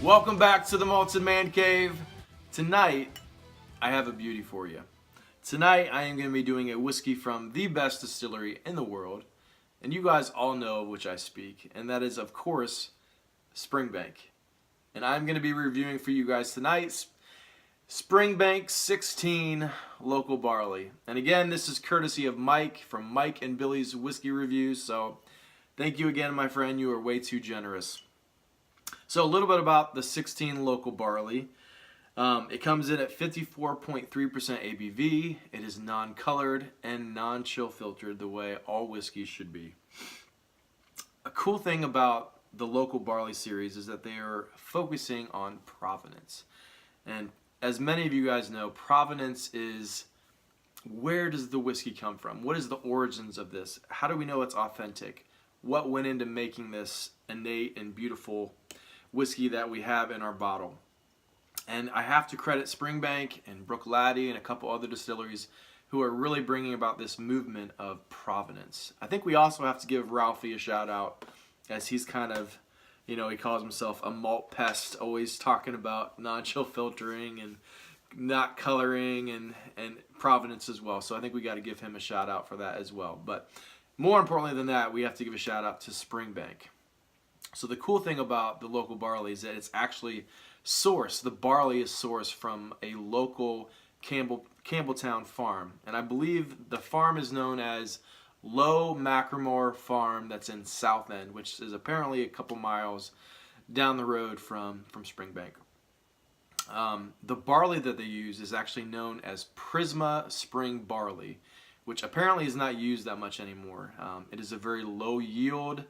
Welcome back to the Malted Man Cave. Tonight, I have a beauty for you. Tonight, I am going to be doing a whiskey from the best distillery in the world, and you guys all know of which I speak, and that is, of course, Springbank. And I'm going to be reviewing for you guys tonight Springbank 16 Local Barley. And again, this is courtesy of Mike from Mike and Billy's Whiskey Reviews, so thank you again, my friend. You are way too generous. So a little bit about the 16 Local Barley. It comes in at 54.3% ABV. It is non-colored and non-chill filtered the way all whiskey should be. A cool thing about the Local Barley series is that they are focusing on provenance. And as many of you guys know, provenance is where does the whiskey come from? What is the origins of this? How do we know it's authentic? What went into making this innate and beautiful whiskey that we have in our bottle? And I have to credit Springbank and Bruichladdich and a couple other distilleries who are really bringing about this movement of provenance. I think we also have to give Ralphie a shout out, as he's kind of, he calls himself a malt pest, always talking about non-chill filtering and not coloring and provenance as well. So I think we got to give him a shout out for that as well. But more importantly than that, we have to give a shout out to Springbank. So the cool thing about the Local Barley is that it's actually sourced. The barley is sourced from a local Campbelltown farm. And I believe the farm is known as Low Macramore Farm, that's in Southend, which is apparently a couple miles down the road from Springbank. The barley that they use is actually known as Prisma Spring Barley, which apparently is not used that much anymore. It is a very low yield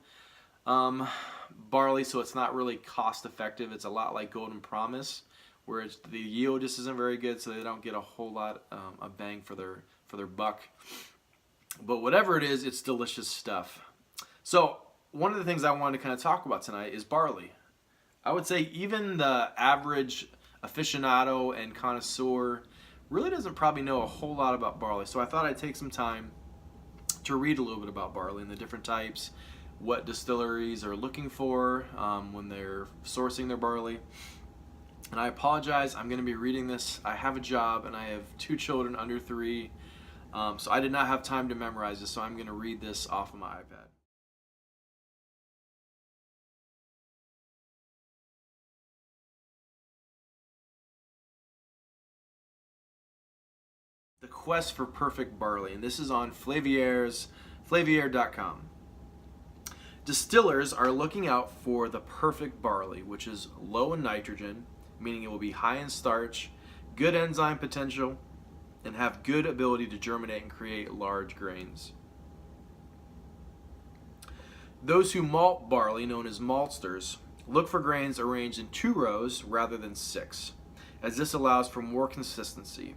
barley, so it's not really cost effective. It's a lot like Golden Promise, where the yield just isn't very good, so they don't get a whole lot of bang for their buck. But whatever it is, it's delicious stuff. So one of the things I wanted to kind of talk about tonight is barley. I would say even the average aficionado and connoisseur really doesn't probably know a whole lot about barley. So I thought I'd take some time to read a little bit about barley and the different types, what distilleries are looking for when they're sourcing their barley. And I apologize, I'm going to be reading this. I have a job and I have 2 children under 3, so I did not have time to memorize this, so I'm going to read this off of my iPad. The quest for perfect barley, and this is on Flavier.com. Distillers are looking out for the perfect barley, which is low in nitrogen, meaning it will be high in starch, good enzyme potential, and have good ability to germinate and create large grains. Those who malt barley, known as maltsters, look for grains arranged in 2 rows rather than 6, as this allows for more consistency.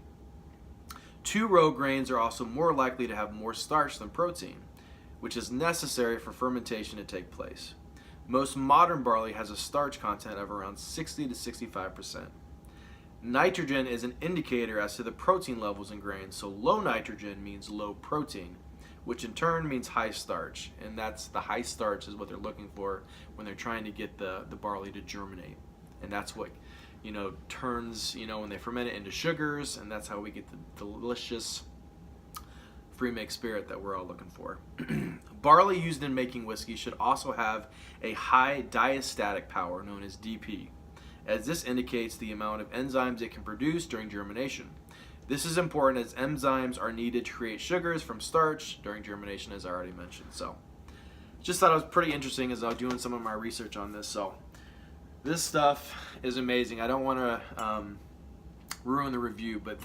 2-row grains are also more likely to have more starch than protein, which is necessary for fermentation to take place. Most modern barley has a starch content of around 60 to 65%. Nitrogen is an indicator as to the protein levels in grains, so low nitrogen means low protein, which in turn means high starch, and that's the high starch is what they're looking for when they're trying to get the barley to germinate. And that's what turns, when they ferment it into sugars, and that's how we get the delicious free-make spirit that we're all looking for. Barley used in making whiskey should also have a high diastatic power, known as DP, as this indicates the amount of enzymes it can produce during germination. This is important as enzymes are needed to create sugars from starch during germination, as I already mentioned. So just thought it was pretty interesting as I was doing some of my research on this. So this stuff is amazing. I don't want to ruin the review, but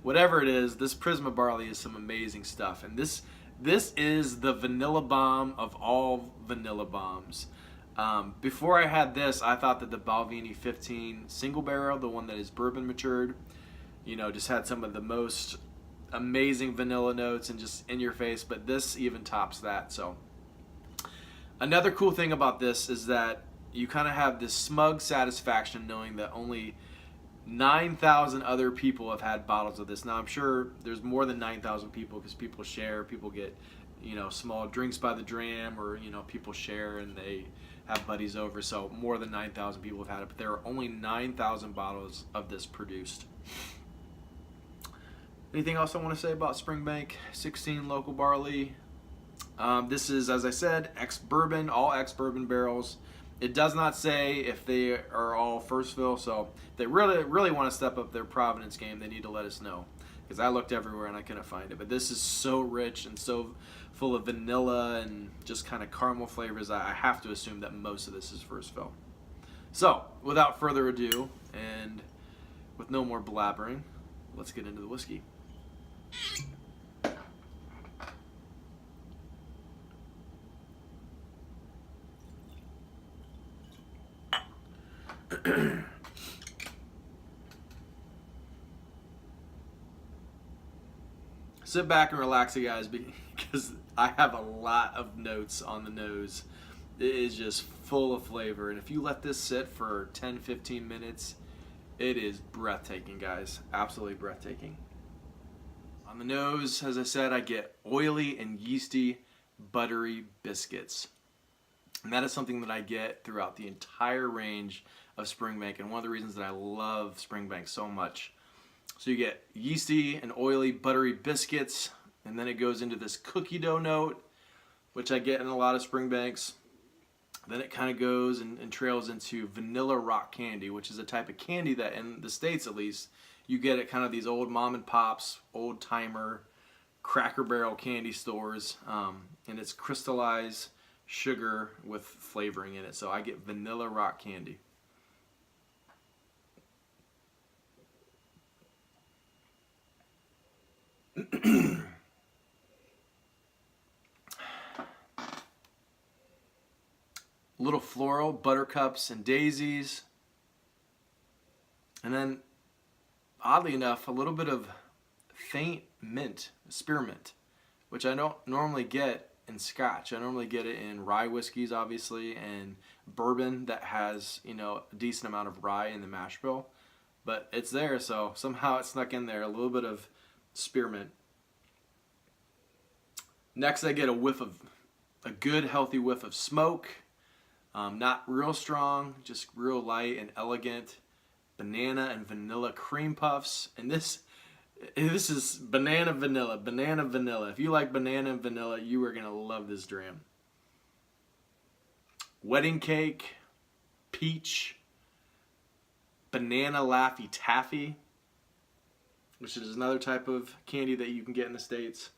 whatever it is, this Prisma barley is some amazing stuff. And this is the vanilla bomb of all vanilla bombs. Before I had this, I thought that the Bellini 15 single barrel, the one that is bourbon matured, just had some of the most amazing vanilla notes and just in your face, but this even tops that. So another cool thing about this is that you kind of have this smug satisfaction knowing that only 9,000 other people have had bottles of this. Now I'm sure there's more than 9,000 people because people share, people get small drinks by the dram, or people share and they have buddies over, so more than 9,000 people have had it, but there are only 9,000 bottles of this produced. Anything else I want to say about Springbank 16 local barley? This is, as I said, ex-bourbon, all ex-bourbon barrels. It does not say if they are all first fill, so if they really want to step up their Provenance game, they need to let us know. Because I looked everywhere and I couldn't find it. But this is so rich and so full of vanilla and just kind of caramel flavors, I have to assume that most of this is first fill. So, without further ado, and with no more blabbering, let's get into the whiskey. Sit back and relax, you guys, because I have a lot of notes on the nose. It is just full of flavor, and if you let this sit for 10-15 minutes, it is breathtaking, guys. Absolutely breathtaking. On the nose, as I said, I get oily and yeasty, buttery biscuits. And that is something that I get throughout the entire range of Springbank, and one of the reasons that I love Springbank so much. So you get yeasty and oily, buttery biscuits, and then it goes into this cookie dough note, which I get in a lot of Springbanks. Then it kind of goes and trails into vanilla rock candy, which is a type of candy that, in the States at least, you get at kind of these old mom and pops, old timer, Cracker Barrel candy stores, and it's crystallized sugar with flavoring in it. So I get vanilla rock candy. Little floral, buttercups and daisies. And then, oddly enough, a little bit of faint mint, spearmint, which I don't normally get in Scotch. I normally get it in rye whiskeys, obviously, and bourbon that has, you know, a decent amount of rye in the mash bill. But it's there, so somehow it snuck in there, a little bit of spearmint. Next, I get a good, healthy whiff of smoke. Not real strong, just real light and elegant. Banana and vanilla cream puffs. And this is banana vanilla. If you like banana and vanilla, you are going to love this dram. Wedding cake, peach, banana laffy taffy, which is another type of candy that you can get in the States.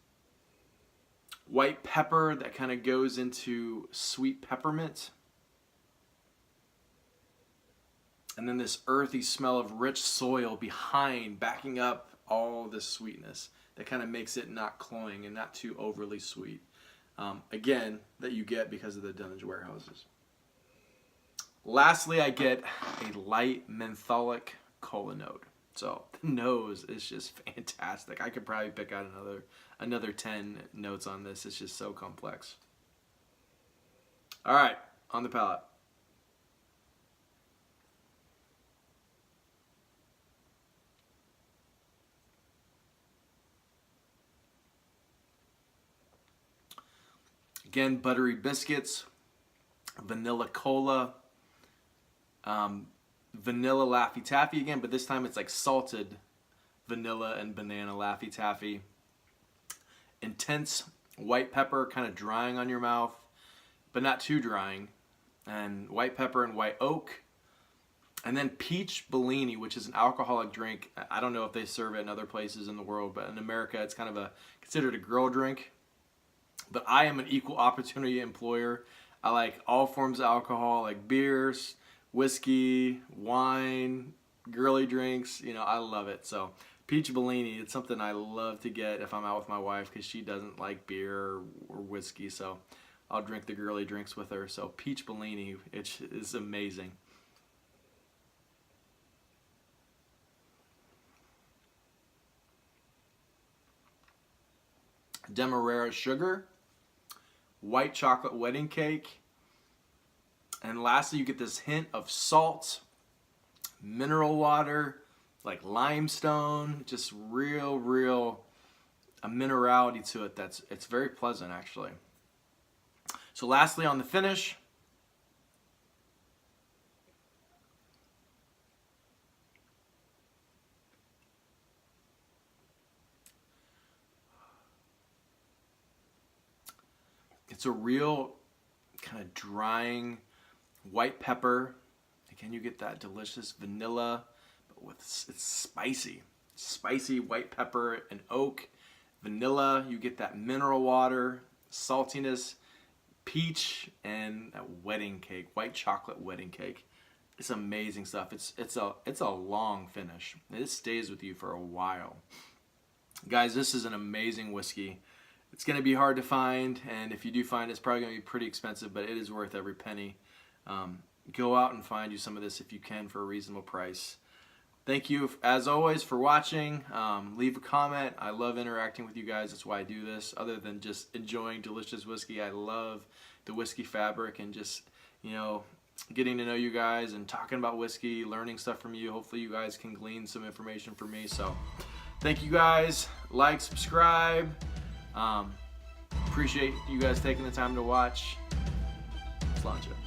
White pepper that kind of goes into sweet peppermint. And then this earthy smell of rich soil behind, backing up all this sweetness that kind of makes it not cloying and not too overly sweet. Again, that you get because of the dunnage warehouses. Lastly, I get a light mentholic cola note. So the nose is just fantastic. I could probably pick out another 10 notes on this. It's just so complex. All right, on the palate. Again, buttery biscuits, vanilla cola, vanilla Laffy Taffy again, but this time it's like salted vanilla and banana Laffy Taffy. Intense white pepper, kind of drying on your mouth, but not too drying. And white pepper and white oak. And then peach Bellini, which is an alcoholic drink. I don't know if they serve it in other places in the world, but in America it's kind of considered a girl drink. But I am an equal opportunity employer. I like all forms of alcohol, like beers, whiskey, wine, girly drinks. You know, I love it. So peach Bellini, it's something I love to get if I'm out with my wife because she doesn't like beer or whiskey. So I'll drink the girly drinks with her. So peach Bellini, it is amazing. Demerara sugar, white chocolate wedding cake, and lastly you get this hint of salt, mineral water, like limestone, just real a minerality to it it's very pleasant actually. So lastly on the finish, It's a real kind of drying white pepper. Again, you get that delicious vanilla, but it's spicy white pepper and oak. Vanilla, you get that mineral water, saltiness, peach, and that wedding cake, white chocolate wedding cake. It's amazing stuff. It's a long finish. It stays with you for a while. Guys, this is an amazing whiskey. It's going to be hard to find, and if you do find it, it's probably going to be pretty expensive, but it is worth every penny. Go out and find you some of this if you can for a reasonable price. Thank you, as always, for watching. Leave a comment. I love interacting with you guys. That's why I do this. Other than just enjoying delicious whiskey, I love the whiskey fabric and just, getting to know you guys and talking about whiskey, learning stuff from you. Hopefully you guys can glean some information from me. So thank you guys. Like, subscribe. Appreciate you guys taking the time to watch. Let's launch it.